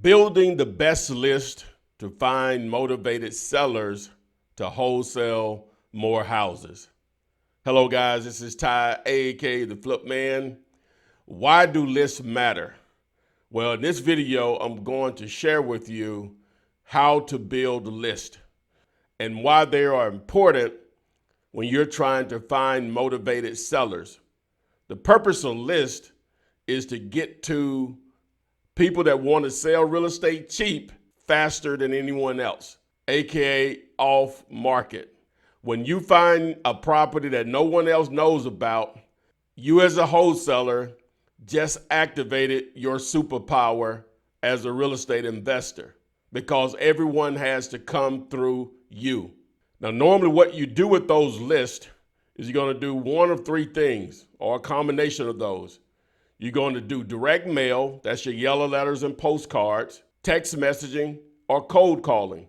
Building the best list to find motivated sellers to wholesale more houses. Hello guys, this is Ty, aka the Flip Man. Why do lists matter? Well, in this video, I'm going to share with you how to build a list and why they are important when you're trying to find motivated sellers. The purpose of list is to get to people that want to sell real estate cheap faster than anyone else, aka off market. When you find a property that no one else knows about, you as a wholesaler just activated your superpower as a real estate investor because everyone has to come through you. Now, normally what you do with those lists is you're going to do one of three things or a combination of those. You're going to do direct mail, that's your yellow letters and postcards, text messaging, or cold calling.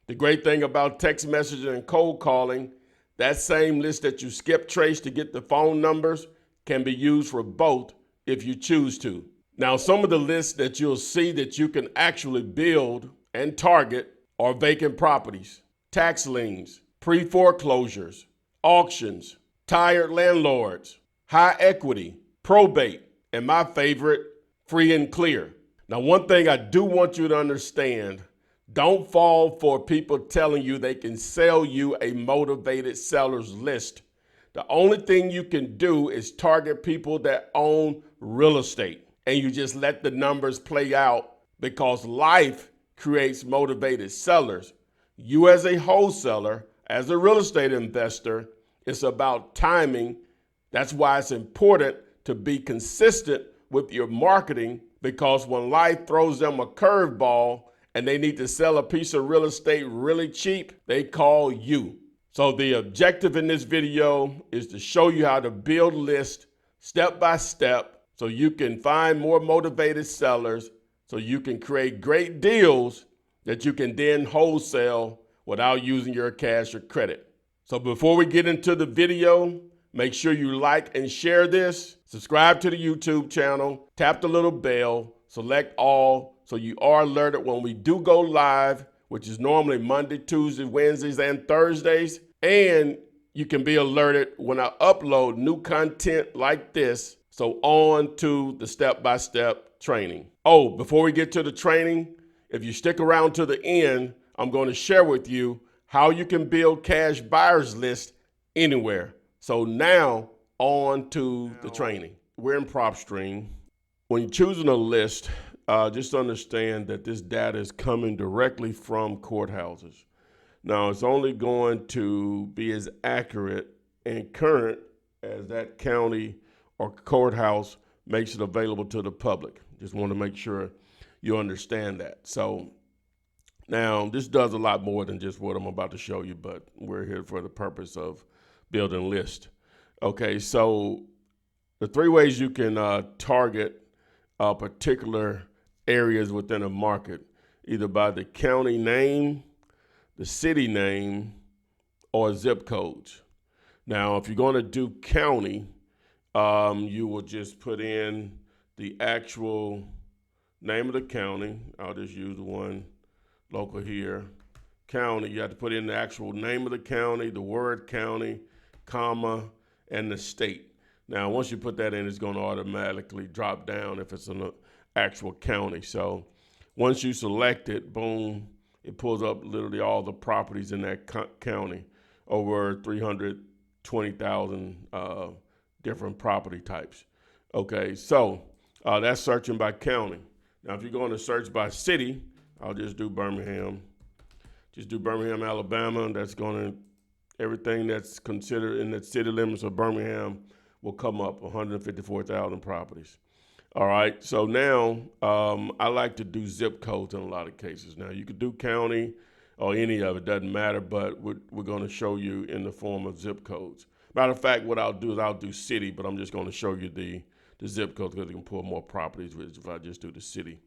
The great thing about text messaging and cold calling, that same list that you skip trace to get the phone numbers can be used for both if you choose to. Now, some of the lists that you'll see that you can actually build and target are vacant properties, tax liens, pre-foreclosures, auctions, tired landlords, high equity, probate, and my favorite, free and clear. Now, one thing I do want you to understand, don't fall for people telling you they can sell you a motivated seller's list. The only thing you can do is target people that own real estate, and you just let the numbers play out because life creates motivated sellers. You as a wholesaler, as a real estate investor, it's about timing. That's why it's important to be consistent with your marketing, because when life throws them a curveball and they need to sell a piece of real estate really cheap, they call you. So the objective in this video is to show you how to build a list step by step so you can find more motivated sellers, so you can create great deals that you can then wholesale without using your cash or credit. So before we get into the video, make sure you like and share this, subscribe to the YouTube channel, tap the little bell, select all so you are alerted when we do go live, which is normally Monday, Tuesday, Wednesdays, and Thursdays. And you can be alerted when I upload new content like this. So on to the step-by-step training. Oh, before we get to the training, if you stick around to the end, I'm going to share with you how you can build cash buyers list anywhere. So now on to the training. We're in PropStream. When you're choosing a list, just understand that this data is coming directly from courthouses. Now, it's only going to be as accurate and current as that county or courthouse makes it available to the public. Just want to make sure you understand that. So now this does a lot more than just what I'm about to show you, but we're here for the purpose of building a list. Okay, so the three ways you can target particular areas within a market, either by the county name, the city name, or zip codes. Now, if you're going to do county, you will just put in the actual name of the county. I'll just use one local here. County, you have to put in the actual name of the county, the word county, comma, and the state. Now, once you put that in, it's going to automatically drop down if it's an actual county. So once you select it, boom, it pulls up literally all the properties in that county, over 320,000 different property types. Okay, so that's searching by county. Now, if you're going to search by city, I'll just do Birmingham. Just do Birmingham, Alabama. That's going to, everything that's considered in the city limits of Birmingham will come up, 154,000 properties. All right, so now I like to do zip codes in a lot of cases. Now, you could do county or any of it, doesn't matter, but we're going to show you in the form of zip codes. Matter of fact, what I'll do is I'll do city, but I'm just going to show you the zip codes because you can pull more properties if I just do the city.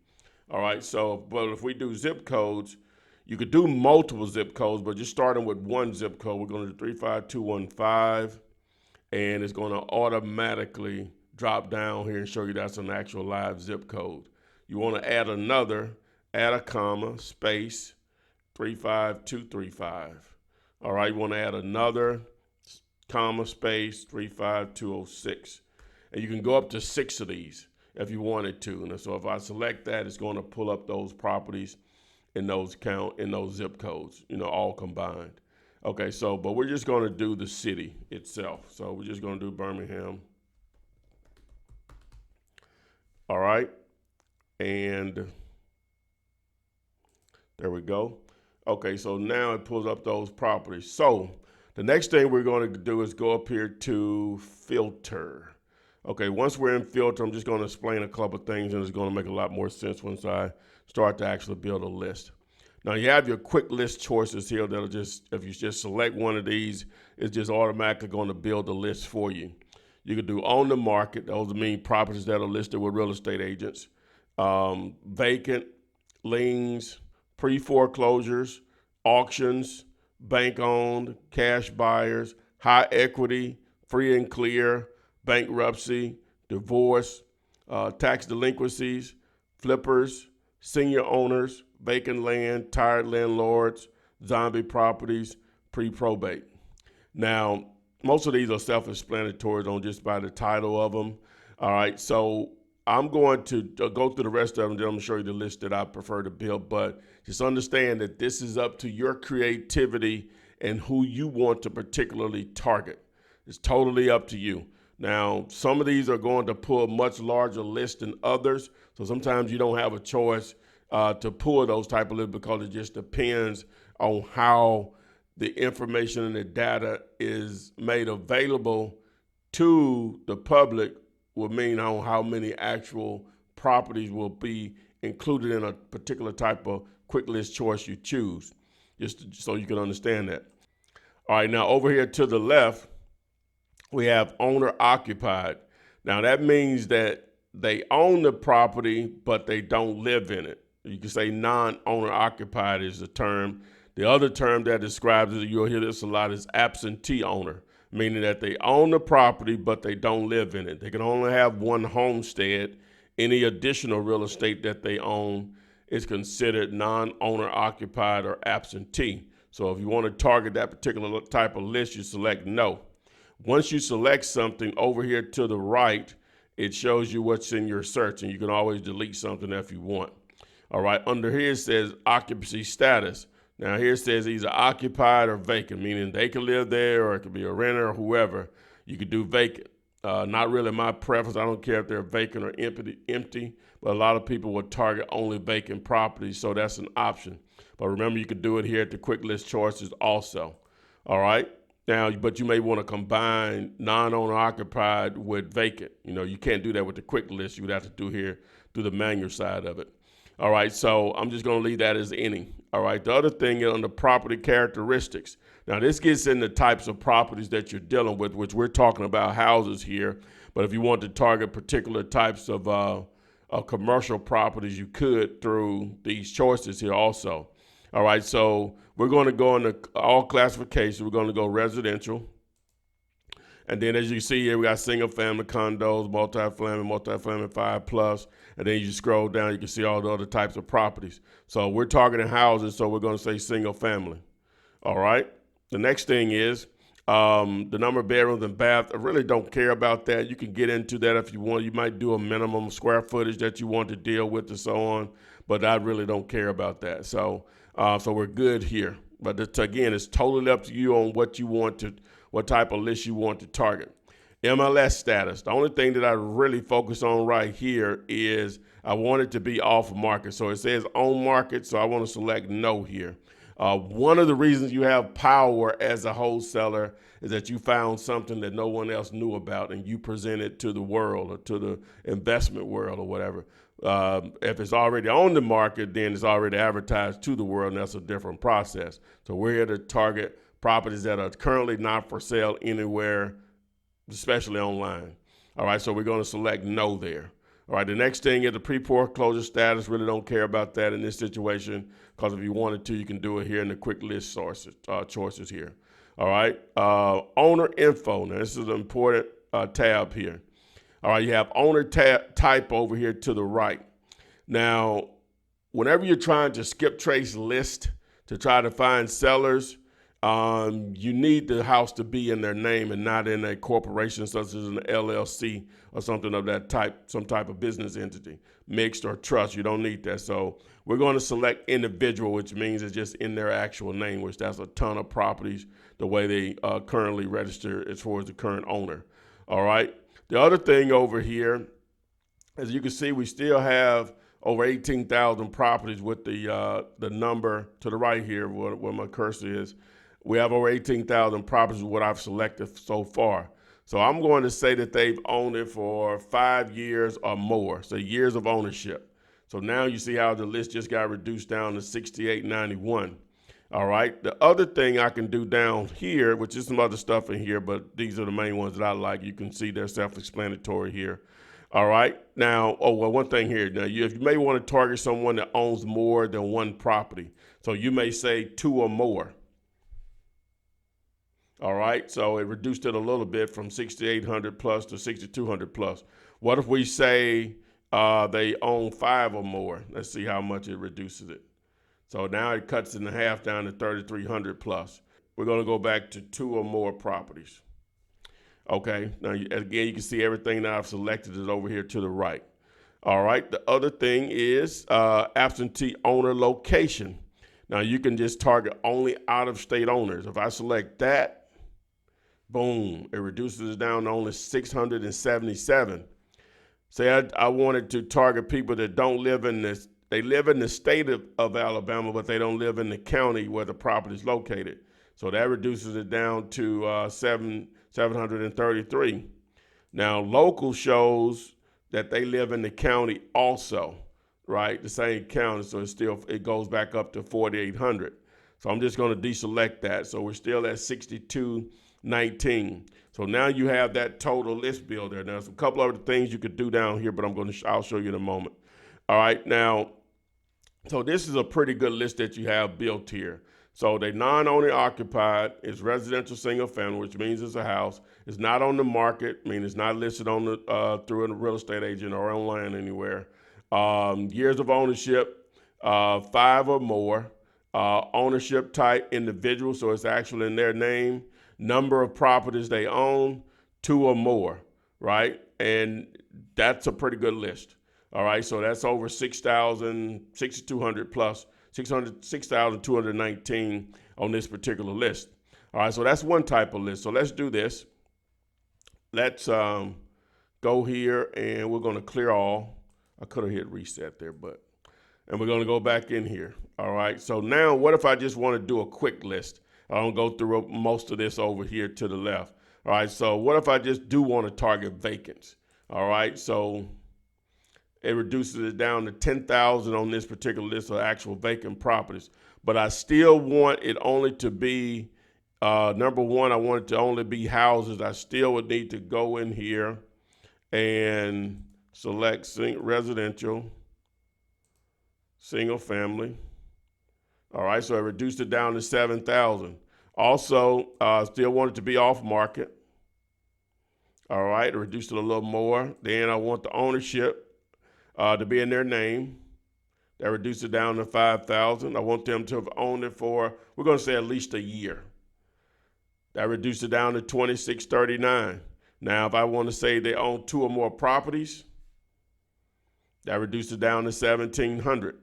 All right, so, but if we do zip codes, you could do multiple zip codes, but just starting with one zip code, we're going to do 35215, and it's going to automatically drop down here and show you that's an actual live zip code. You want to add another, add a comma, space, 35235. All right, you want to add another comma, space, 35206. And you can go up to 6 of these if you wanted to. And so if I select that, it's going to pull up those properties in those zip codes, all combined. Okay, so, but we're just going to do the city itself. So we're just going to do Birmingham. All right, and there we go. Okay, so now it pulls up those properties. So the next thing we're going to do is go up here to filter. Okay, once we're in filter, I'm just going to explain a couple of things, and it's going to make a lot more sense once I start to actually build a list. Now you have your quick list choices here that'll just, if you just select one of these, it's just automatically going to build a list for you. You can do on the market. Those mean properties that are listed with real estate agents. Vacant, liens, pre-foreclosures, auctions, bank-owned, cash buyers, high equity, free and clear, bankruptcy, divorce, tax delinquencies, flippers, senior owners, vacant land, tired landlords, zombie properties, pre-probate. Now, most of these are self-explanatory on just by the title of them. All right, so I'm going to go through the rest of them, then I'm going to show you the list that I prefer to build, but just understand that this is up to your creativity and who you want to particularly target. It's totally up to you. Now, some of these are going to pull a much larger list than others, so sometimes you don't have a choice to pull those type of lists because it just depends on how the information and the data is made available to the public will mean on how many actual properties will be included in a particular type of quick list choice you choose, just so you can understand that. All right, now over here to the left, we have owner occupied. Now that means that they own the property, but they don't live in it. You can say non-owner occupied is the term. The other term that describes it, you'll hear this a lot, is absentee owner, meaning that they own the property, but they don't live in it. They can only have one homestead. Any additional real estate that they own is considered non-owner occupied or absentee. So if you want to target that particular type of list, you select no. Once you select something over here to the right, it shows you what's in your search, and you can always delete something if you want. All right, under here it says occupancy status. Now here it says either occupied or vacant, meaning they can live there or it could be a renter or whoever. You could do vacant. Not really my preference. I don't care if they're vacant or empty, but a lot of people would target only vacant properties, so that's an option. But remember, you could do it here at the quick list choices also. All right. Now, but you may want to combine non-owner occupied with vacant. You can't do that with the quick list. You would have to do here through the manual side of it. All right, so I'm just going to leave that as any. All right, the other thing is on the property characteristics. Now, this gets into types of properties that you're dealing with, which we're talking about houses here. But if you want to target particular types of commercial properties, you could through these choices here also. All right, so we're going to go into all classifications. We're going to go residential. And then as you see here, we got single family condos, multifamily 5+. And then you scroll down, you can see all the other types of properties. So we're targeting houses, so we're going to say single family. All right. The next thing is the number of bedrooms and baths. I really don't care about that. You can get into that if you want. You might do a minimum square footage that you want to deal with and so on. But I really don't care about that. So we're good here. But again, it's totally up to you on what type of list you want to target. MLS status. The only thing that I really focus on right here is I want it to be off market. So it says on market, so I want to select no here. One of the reasons you have power as a wholesaler is that you found something that no one else knew about and you present it to the world or to the investment world or whatever. If it's already on the market, then it's already advertised to the world, and that's a different process. So we're here to target properties that are currently not for sale anywhere, especially online. All right, so we're going to select no there. All right, the next thing is the pre-foreclosure status. Really don't care about that in this situation because if you wanted to, you can do it here in the quick list choices here. All right, owner info. Now, this is an important tab here. All right, you have owner type over here to the right. Now, whenever you're trying to skip trace list to try to find sellers, you need the house to be in their name and not in a corporation such as an LLC or something of that type, some type of business entity, mixed or trust. You don't need that. So we're going to select individual, which means it's just in their actual name, which that's a ton of properties the way they currently register as far as the current owner. All right. The other thing over here, as you can see, we still have over 18,000 properties with the number to the right here where my cursor is. We have over 18,000 properties with what I've selected so far. So I'm going to say that they've owned it for 5 years or more, so years of ownership. So now you see how the list just got reduced down to 6891. All right. The other thing I can do down here, which is some other stuff in here, but these are the main ones that I like. You can see they're self-explanatory here. All right. Now, one thing here. Now, you may want to target someone that owns more than one property. So you may say 2 or more. All right. So it reduced it a little bit from 6,800 plus to 6,200 plus. What if we say they own 5 or more? Let's see how much it reduces it. So now it cuts it in half down to 3,300 plus. We're going to go back to 2 or more properties. Okay, now again, you can see everything that I've selected is over here to the right. All right, the other thing is absentee owner location. Now you can just target only out-of-state owners. If I select that, boom, it reduces it down to only 677. Say I wanted to target people that don't live in this, they live in the state of Alabama, but they don't live in the county where the property is located. So that reduces it down to 733. Now, local shows that they live in the county also, right? The same county, so it goes back up to 4,800. So I'm just going to deselect that. So we're still at 6219. So now you have that total list builder. Now, there's a couple other things you could do down here, but I'll show you in a moment. All right, now, so this is a pretty good list that you have built here. So they non-owner occupied, it's residential single family, which means it's a house. It's not on the market, meaning it's not listed on the through a real estate agent or online anywhere. Years of ownership, 5 or more. Ownership type, individual, so it's actually in their name. Number of properties they own, 2 or more, right? And that's a pretty good list. All right, so that's over 6,200 plus. 6,219 on this particular list. All right, so that's one type of list. So let's do this. Let's go here and we're going to clear all. I could have hit reset there, and we're going to go back in here. All right, so now what if I just want to do a quick list? I don't go through most of this over here to the left. All right, so what if I just do want to target vacants? All right, so it reduces it down to 10,000 on this particular list of actual vacant properties. But I still want it only to be, number one, I want it to only be houses. I still would need to go in here and select residential, single family. All right, so I reduced it down to 7,000. Also, still want it to be off market. All right, I reduced it a little more. Then I want the ownership to be in their name. That reduced it down to 5,000. I want them to have owned it for, we're going to say at least a year. That reduced it down to 2,639. Now, if I want to say they own 2 or more properties, that reduced it down to 1,700.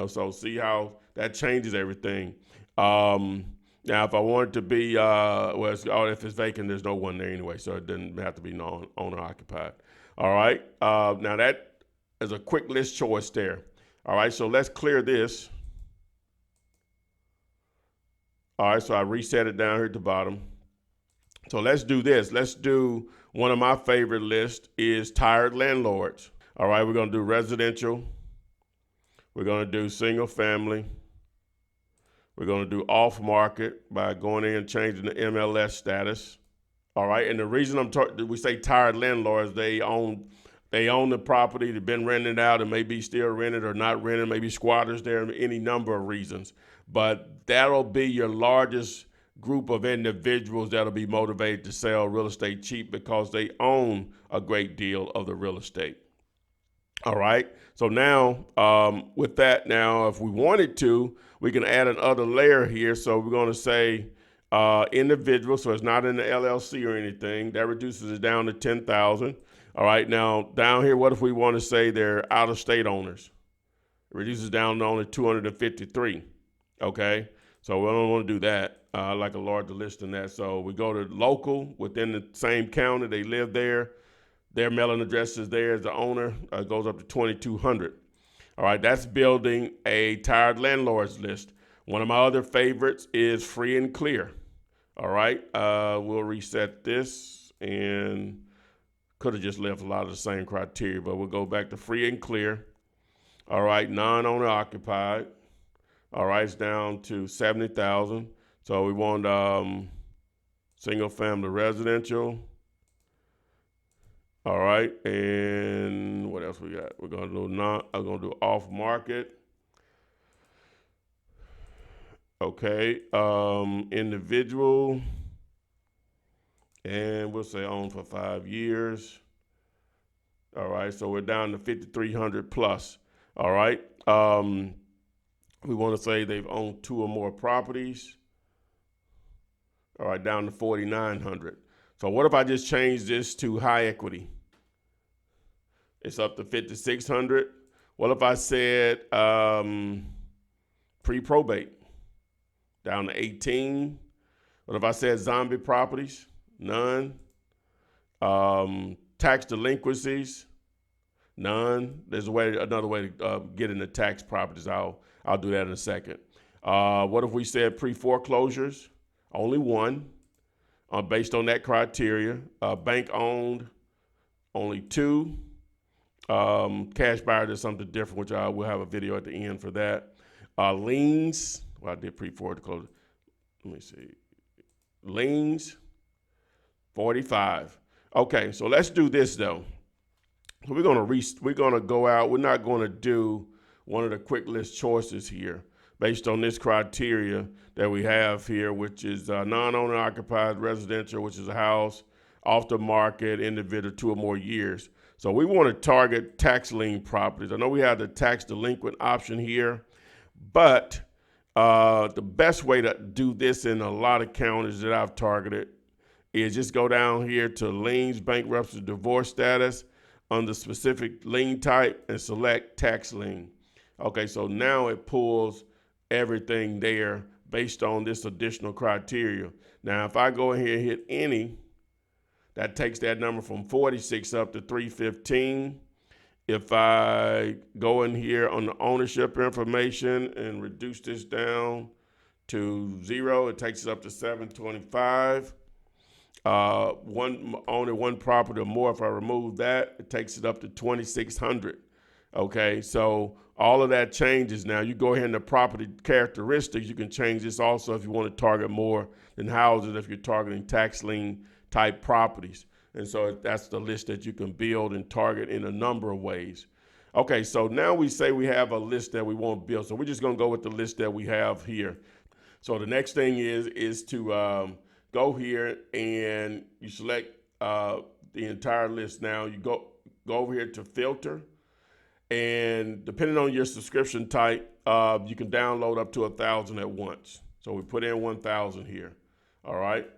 So see how that changes everything. Now, if I want it to be, if it's vacant, there's no one there anyway, so it doesn't have to be owner occupied. All right. Now that is a quick list choice there. All right, so let's clear this. All right, so I reset it down here at the bottom. So let's do this. Let's do one of my favorite lists is tired landlords. All right, we're going to do residential. We're going to do single family. We're going to do off market by going in and changing the MLS status. All right, and the reason we say tired landlords, they own the property, they've been rented out and maybe still rented or not rented, maybe squatters there, any number of reasons. But that'll be your largest group of individuals that'll be motivated to sell real estate cheap because they own a great deal of the real estate. All right. So now with that, now if we wanted to, we can add another layer here. So we're going to say individual. So it's not in the LLC or anything. That reduces it down to 10,000. All right. Now down here, what if we want to say they're out of state owners? It reduces down to only 253. Okay. So we don't want to do that. I like a larger list than that. So we go to local within the same county. They live there. Their mailing address is there as the owner. Goes up to 2,200. All right, that's building a tired landlords list. One of my other favorites is free and clear. All right, we'll reset this and could have just left a lot of the same criteria, but we'll go back to free and clear. All right, non-owner occupied. All right, it's down to 70,000. So we want single family residential. All right, and what else we got? We're gonna do I'm gonna do off market. Okay, individual, and we'll say own for 5 years. All right, so we're down to 5,300 plus. All right, we want to say they've owned 2 or more properties. All right, down to 4,900. So what if I just change this to high equity? It's up to 5,600. What if I said pre-probate? Down to 18. What if I said zombie properties? None. Tax delinquencies? None. There's another way to get into tax properties. I'll do that in a second. What if we said pre-foreclosures? Only 1. Based on that criteria. Bank owned, only 2. Cash buyer is something different, which I will have a video at the end for that. Liens, well, I did pre-foreclosure. Let me see. Liens, 45. Okay, so let's do this though. So we're gonna go out. We're not gonna do one of the quick list choices here based on this criteria that we have here, which is non-owner occupied residential, which is a house, off the market, individual 2 or more years. So we want to target tax lien properties. I know we have the tax delinquent option here, but the best way to do this in a lot of counties that I've targeted is just go down here to liens, bankruptcy, divorce status under specific lien type and select tax lien. Okay, so now it pulls everything there based on this additional criteria. Now, if I go in here and hit any, that takes that number from 46 up to 315. If I go in here on the ownership information and reduce this down to 0, it takes it up to 725. One owner, one property or more, if I remove that, it takes it up to 2,600. Okay, so all of that changes now. You go ahead in the property characteristics, you can change this also if you want to target more than houses, if you're targeting tax lien type properties. And so that's the list that you can build and target in a number of ways. Okay, so now we say we have a list that we want to build. So we're just gonna go with the list that we have here. So the next thing is to go here and you select the entire list. Now you go over here to filter, and depending on your subscription type, you can download up to 1,000 at once. So we put in 1,000 here, all right?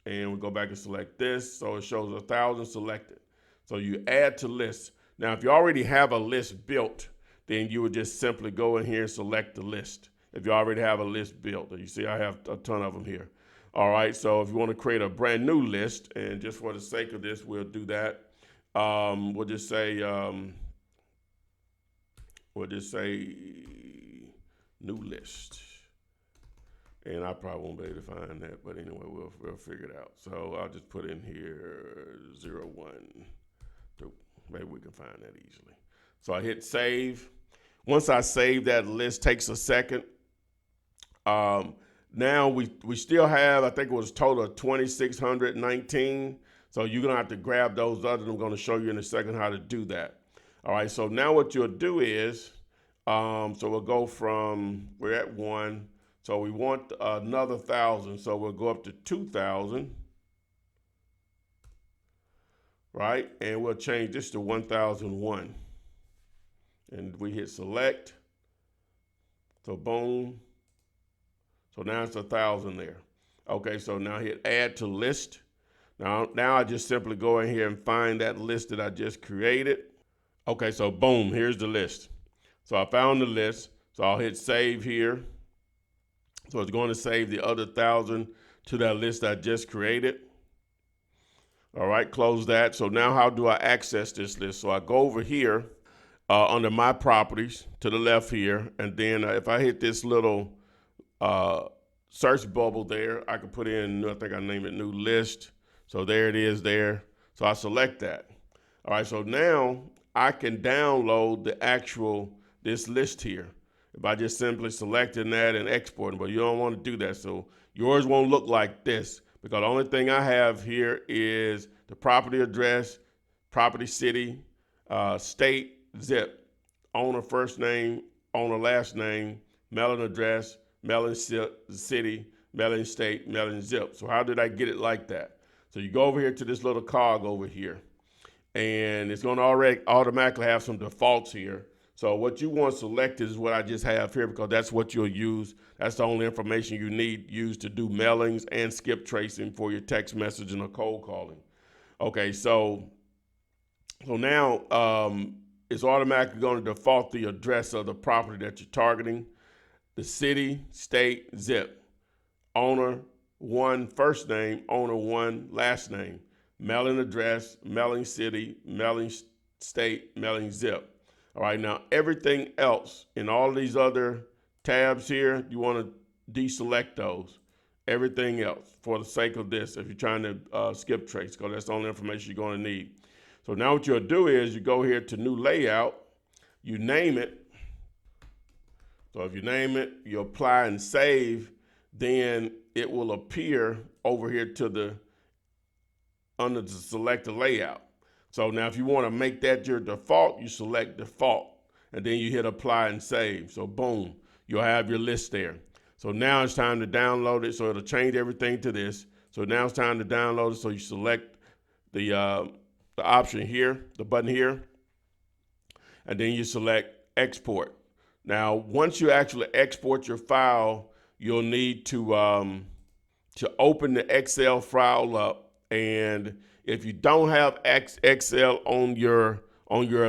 And we go back and select this, so it shows 1,000 selected. So you add to list. Now, if you already have a list built, then you would just simply go in here and select the list. If you already have a list built, you see I have a ton of them here. All right, so if you want to create a brand new list, and just for the sake of this, we'll do that. We'll just say new list. And I probably won't be able to find that, but anyway, we'll figure it out. So I'll just put in here 01. Maybe we can find that easily. So I hit save. Once I save that list, takes a second. Now we still have, I think it was a total of 2,619. So you're gonna have to grab those others. I'm gonna show you in a second how to do that. All right, so now what you'll do is, so we'll go from, we're at 1. So we want another 1,000. So we'll go up to 2,000, right? And we'll change this to 1,001. and we hit select. So boom. So now it's 1,000 there. Okay, so now hit add to list. Now I just simply go in here and find that list that I just created. Okay, so boom, here's the list. So I found the list. So I'll hit save here. So it's going to save the other 1,000 to that list I just created. All right, close that. So now how do I access this list? So I go over here under my properties to the left here. And then if I hit this little search bubble there, I can put in, I think I named it new list. So there it is there. So I select that. All right, so now I can download this list here. If I just simply selecting that and exporting, but you don't want to do that. So yours won't look like this because the only thing I have here is the property address, property city, state, zip, owner first name, owner last name, mailing address, mailing city, mailing state, mailing zip. So how did I get it like that? So you go over here to this little cog over here, and it's going to already automatically have some defaults here. So what you want selected is what I just have here because that's what you'll use. That's the only information you need used to do mailings and skip tracing for your text messaging or cold calling. Okay, so now it's automatically going to default the address of the property that you're targeting, the city, state, zip, owner one first name, owner one last name, mailing address, mailing city, mailing state, mailing zip. All right, now everything else in all these other tabs here, you want to deselect those. Everything else for the sake of this, if you're trying to skip trace, because that's the only information you're going to need. So now what you'll do is you go here to new layout, you name it. So if you name it, you apply and save, then it will appear over here under the select the layout. So now if you want to make that your default, you select default and then you hit apply and save. So boom, you'll have your list there. So now it's time to download it. So it'll change everything to this. So now it's time to download it. So you select the option here, the button here, and then you select export. Now, once you actually export your file, you'll need to open the Excel file up. And if you don't have Excel on your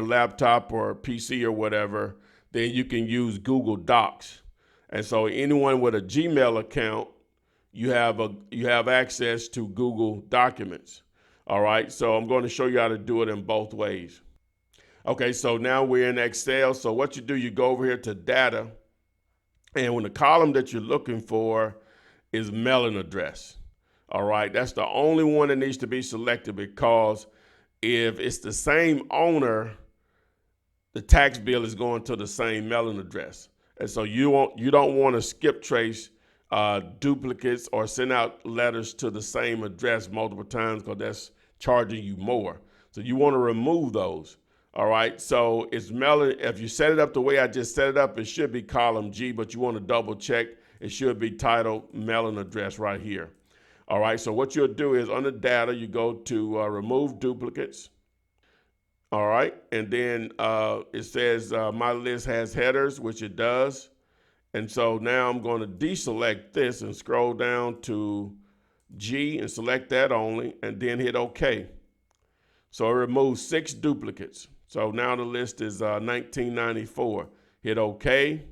laptop or PC or whatever, then you can use Google Docs. And so anyone with a Gmail account, you have access to Google Documents. All right, so I'm going to show you how to do it in both ways. Okay, so now we're in Excel. So what you do, you go over here to data, and when the column that you're looking for is mailing address. All right, that's the only one that needs to be selected because if it's the same owner, the tax bill is going to the same mailing address. And so you don't want to skip trace duplicates or send out letters to the same address multiple times because that's charging you more. So you want to remove those. All right, so it's mailing. If you set it up the way I just set it up, it should be column G, but you want to double check. It should be titled mailing address right here. All right, so what you'll do is under data, you go to remove duplicates. All right, and then it says my list has headers, which it does. And so now I'm going to deselect this and scroll down to G and select that only, and then hit OK. So it removes 6 duplicates. So now the list is 1994. Hit OK.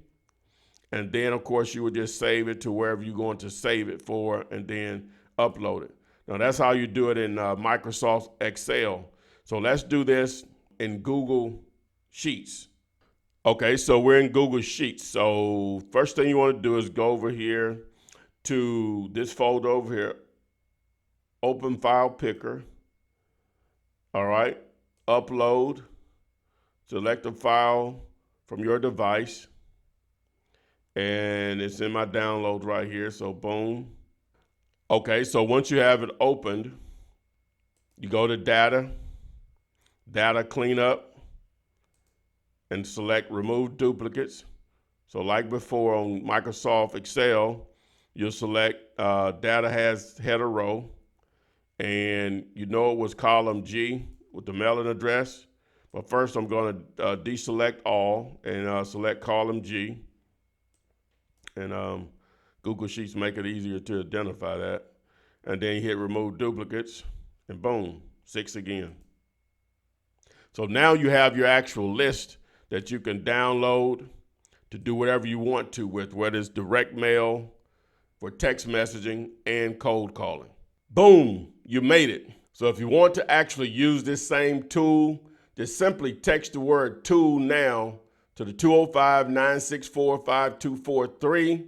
And then, of course, you would just save it to wherever you're going to save it for and then upload it. Now, that's how you do it in Microsoft Excel. So let's do this in Google Sheets. Okay, so we're in Google Sheets. So first thing you want to do is go over here to this folder over here, Open File Picker. All right, upload, select a file from your device, and it's in my download right here, so boom. Okay, so once you have it opened, you go to data cleanup, and select remove duplicates. So like before on Microsoft Excel, you'll select data has header row, and you know it was column G with the mailing address. But first, I'm going to deselect all and select column G. And Google Sheets make it easier to identify that. And then you hit remove duplicates, and boom, 6 again. So now you have your actual list that you can download to do whatever you want to with, whether it's direct mail, for text messaging, and cold calling. Boom, you made it. So if you want to actually use this same tool, just simply text the word tool now to the 205-964-5243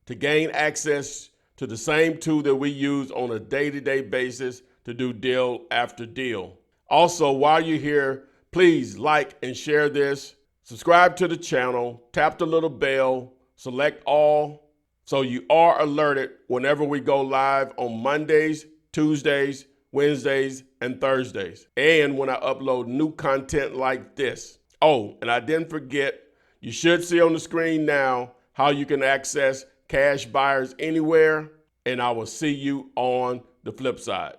to gain access to the same tool that we use on a day-to-day basis to do deal after deal. Also, while you're here, please like and share this, subscribe to the channel, tap the little bell, select all, so you are alerted whenever we go live on Mondays, Tuesdays, Wednesdays, and Thursdays, and when I upload new content like this. Oh, and I didn't forget, you should see on the screen now how you can access Cash Buyers Anywhere, and I will see you on the flip side.